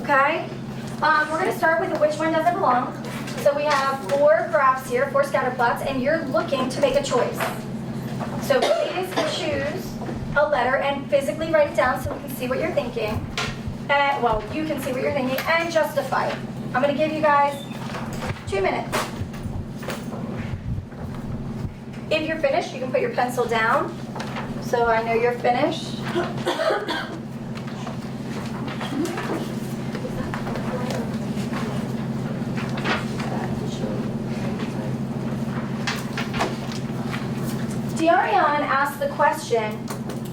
Okay? We're going to start with which one doesn't belong. So we have 4 graphs here, 4 scatter plots, and you're looking to make a choice. So please choose a letter and physically write it down so we can see what you're thinking. Well, you can see what you're thinking and justify it. I'm going to give you guys 2 minutes. If you're finished, you can put your pencil down so I know you're finished. Diarion asked the question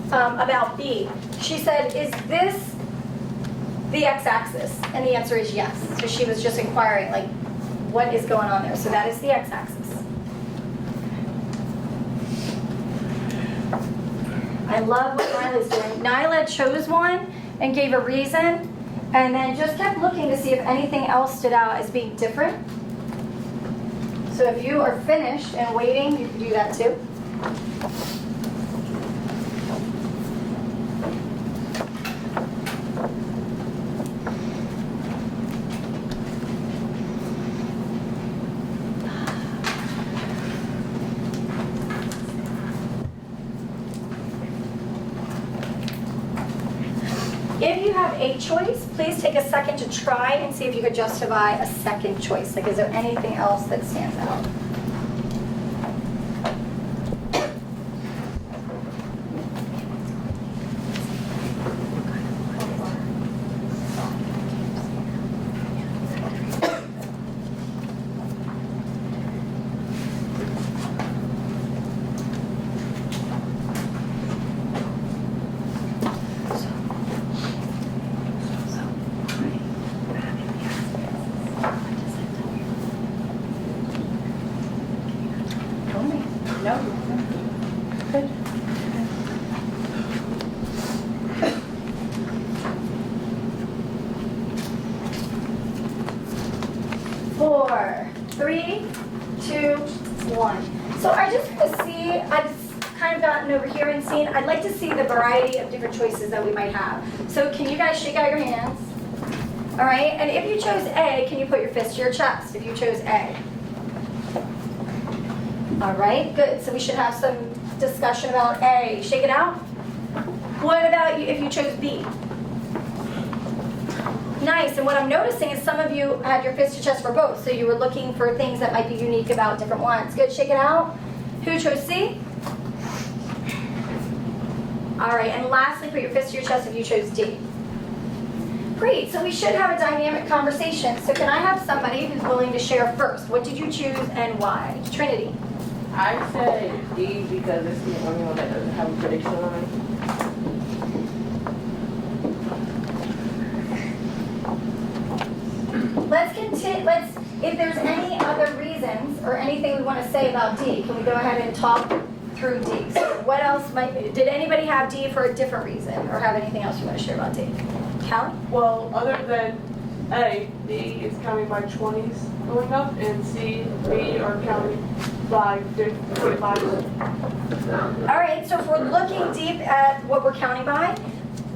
about B. She said, is this the x-axis? And the answer is yes. So she was just inquiring, like, what is going on there? So that is the x-axis. I love what Nyla's doing. Nyla chose one and gave a reason, and then just kept looking to see if anything else stood out as being different. So if you are finished and waiting, you can do that too. If you have a choice, please take a second to try and see if you could justify a second choice. Like, is there anything else that stands out? No? Good. 4, 3, 2, 1. So I just want to see, I've kind of gotten over here and seen, I'd like to see the variety of different choices that we might have. So can you guys shake out your hands? All right, and if you chose A, can you put your fist to your chest if you chose A? All right, good. So we should have some discussion about A. Shake it out. What about you if you chose B? Nice. And what I'm noticing is some of you had your fist to chest for both. So you were looking for things that might be unique about different ones. Good. Shake it out. Who chose C? All right. And lastly, put your fist to your chest if you chose D. Great. So we should have a dynamic conversation. So can I have somebody who's willing to share first? What did you choose and why? Trinity. I said D because it's the only one that doesn't have a prediction line. Let's continue. If there's any other reasons or anything we want to say about D, can we go ahead and talk through D? So what else did anybody have D for a different reason or have anything else you want to share about D? Callie? Well, other than A, D is counting by 20s going up, and C, B are counting by 25. All right, so if we're looking deep at what we're counting by,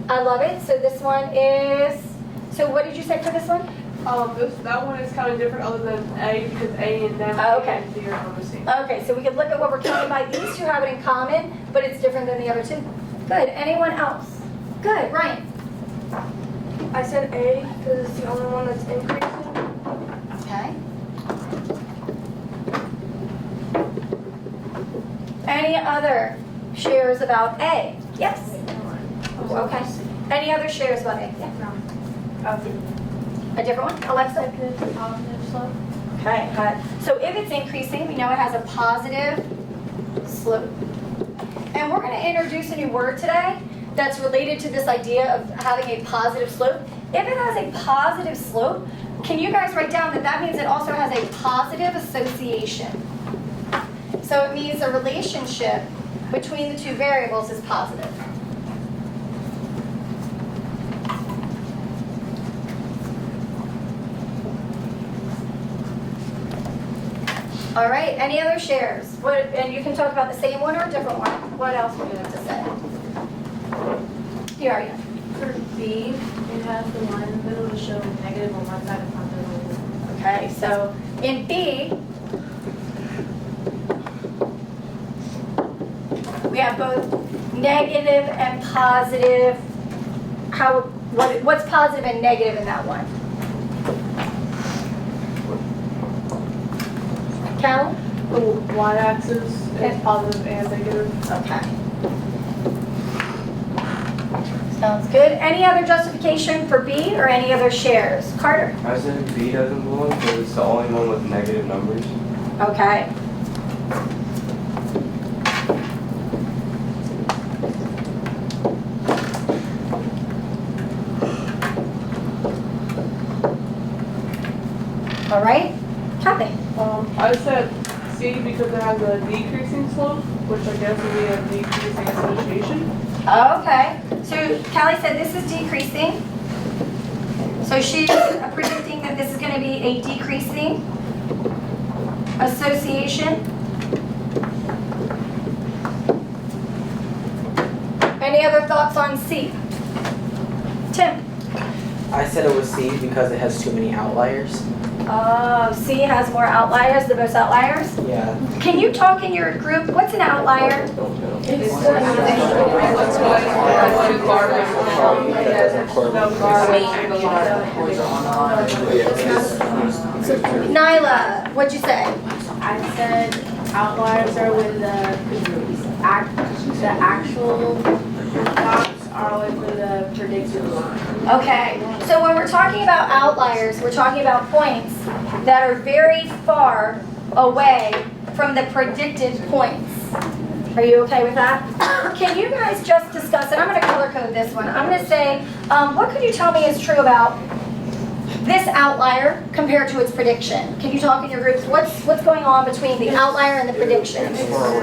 I love it. So this one is, so what did you say for this one? That one is kind of different other than A because A and them Okay. and D are on the same. Okay, so we could look at what we're counting by. These two have it in common, but it's different than the other two. Good. Anyone else? Good. Ryan? I said A because it's the only one that's increasing. Okay. Any other shares about A? Yes? Okay. Any other shares about A? Yeah. A different one? Alexa? Positive slope. Okay, good. So if it's increasing, we know it has a positive slope. And we're going to introduce a new word today that's related to this idea of having a positive slope. If it has a positive slope, can you guys write down that that means it also has a positive association? So it means the relationship between the two variables is positive. All right, any other shares? And you can talk about the same one or a different one. What else would you have to say? Here are you. For B, it has the line in the middle to show negative on one side and positive on the other. Okay, so in B, we have both negative and positive. What's positive and negative in that one? Cal? The y-axis is positive and negative. Okay. Sounds good. Any other justification for B or any other shares? Carter? I said B doesn't belong because it's the only one with negative numbers. Okay. All right. Kathy? I said C because it has a decreasing slope, which I guess would be a decreasing association. Okay. So Callie said this is decreasing. So she's predicting that this is going to be a decreasing association. Any other thoughts on C? Tim? I said it was C because it has too many outliers. C has more outliers, the most outliers. Yeah. Can you talk in your group? What's an outlier? Nyla, what'd you say? I said outliers are when the actual dots are always with the predicted line. Okay, so when we're talking about outliers, we're talking about points that are very far away from the predicted points. Are you okay with that? Can you guys just discuss, and I'm going to color code this one. I'm going to say, what could you tell me is true about this outlier compared to its prediction? Can you talk in your groups? What's going on between the outlier and the prediction? More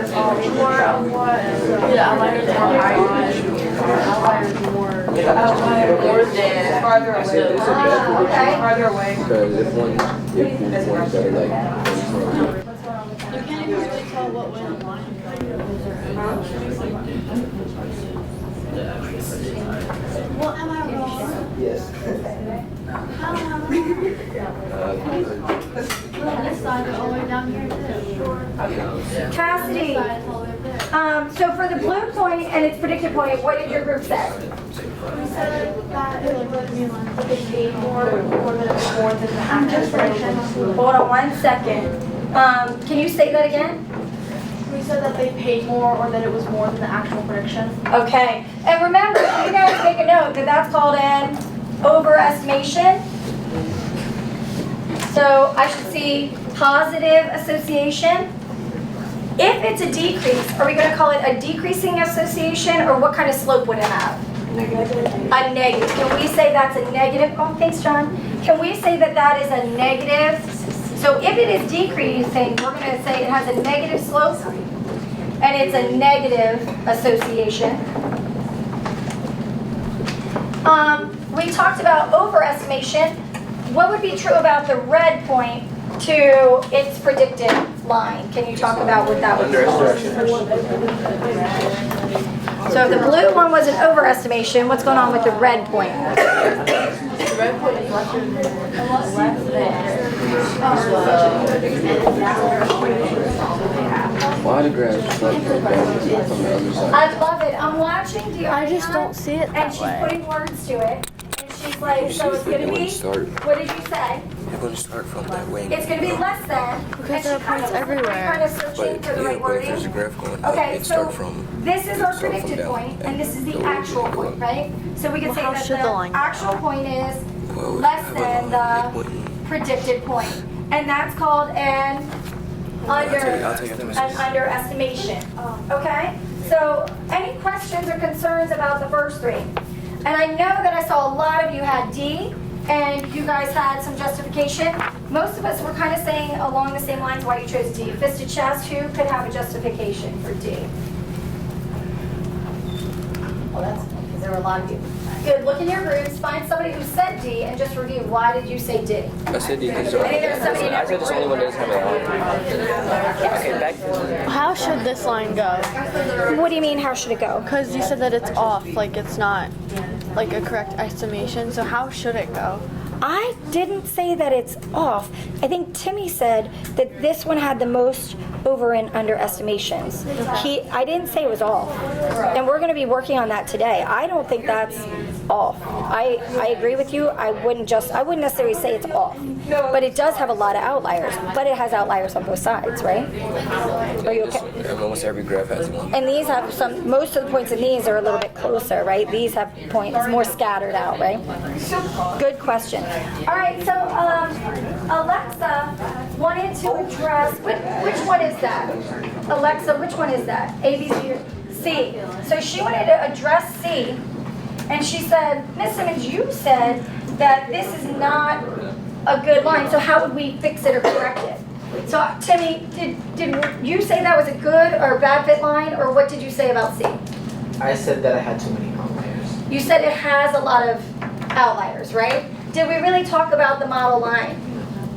of what the outliers are higher. Outliers more than Farther away. Okay. Farther away. Because if one's better, like, You can't even really tell what way the line is. Well, am I wrong? Yes. How am I wrong? Well, this side is all the way down here too. Cassidy, This side is all the way there. so for the blue point and its predicted point, what did your group say? We said that it would be they paid more than the actual prediction. Hold on 1 second. Can you say that again? We said that they paid more or that it was more than the actual prediction. Okay, and remember, you guys make a note that that's called an overestimation. So I should see positive association. If it's a decrease, are we going to call it a decreasing association, or what kind of slope would it have? A negative. Can we say that's a negative? Oh, thanks, John. Can we say that that is a negative? So if it is decreasing, we're going to say it has a negative slope, and it's a negative association. We talked about overestimation. What would be true about the red point to its predicted line? Can you talk about what that would be? So if the blue one was an overestimation, what's going on with the red point? The red point is less than. why the grass like from the other side? I love it. I'm watching the I just don't see it and that she's way. putting words to it. And she's like, so it's going to be, what did you say? You're going to start from that way. It's going to be less than. Because and there she are kind points of was everywhere. kind of searching for the right but if there's a wording. graph going up, Okay, it so start from this is our start from predicted down, point, and this is the the way actual you go point, up. right? So we can Well, say how that should the line the go? actual point is Well, less have a than line, the it wouldn't- predicted point. And that's called an I'll tell you after an underestimation. Okay? So any questions or concerns about the first three? And I know that I saw a lot of you had D, and you guys had some justification. Most of us were kind of saying along the same lines why you chose D. Fist to chest, who could have a justification for D? Well, that's because there were a lot of you. Good, look in your groups, find somebody who said D, and just review, why did you say D? I said you can I think there's somebody in I every said this only one group. doesn't have a line. Okay, back to How should this line go? What do you mean, how should it go? Because you said that it's off, like it's not like a correct estimation. So how should it go? I didn't say that it's off. I think Timmy said that this one had the most over and under estimations. I didn't say it was off. And we're going to be working on that today. I don't think that's off. I agree with you. I wouldn't necessarily say it's off. But it does have a lot of outliers. But it has outliers on both sides, right? Are you okay? Almost every graph has one. And these have most of the points in these are a little bit closer, right? These have points more scattered out, right? Good question. All right, so Alexa wanted to address, which one is that? Alexa, which one is that? A, B, C, or C? So she wanted to address C, and she said, Miss Simmons, you said that this is not a good line, so how would we fix it or correct it? So Timmy, did you say that was a good or bad fit line, or what did you say about C? I said that I had too many outliers. You said it has a lot of outliers, right? Did we really talk about the model line?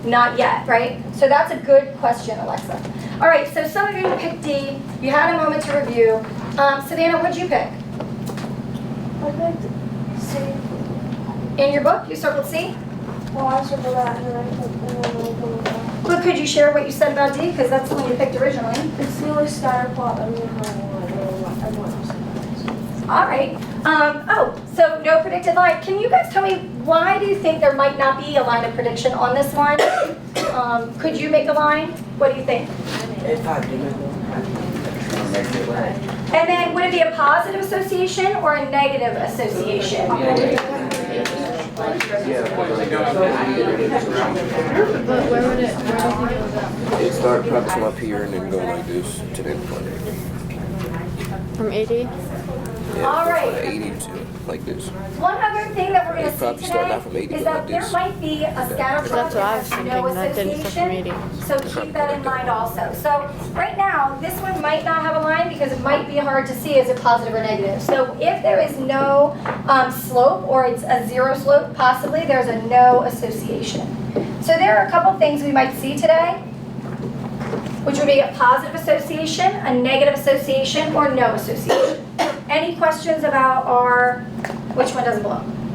Not yet, right? So that's a good question, Alexa. All right, so some of you picked D. You had a moment to review. Savannah, what'd you pick? I picked C. In your book, you circled C? Well, I circled that and then I put that. But could you share what you said about D? Because that's the one you picked originally. It's the only scatterplot that we have everyone else. All right. So no predicted line. Can you guys tell me why do you think there might not be a line of prediction on this one? Could you make a line? What do you think? If I do make one, And then would it be a positive association or a negative association? But where do you think it would go? It started probably from up here and then go like this to the end point. From 80? Yeah, All go right. from 80 to like this. One other thing that we're going to It's see probably starting out from today 80, is but that like there this. might be a scatter plot That's what I was that has no thinking, that didn't start from 80. association. So keep that in mind also. So right now, this one might not have a line because it might be hard to see is it positive or negative. So if there is no slope or it's a zero slope, possibly there's a no association. So there are a couple things we might see today, which would be a positive association, a negative association, or no association. Any questions about which one doesn't belong?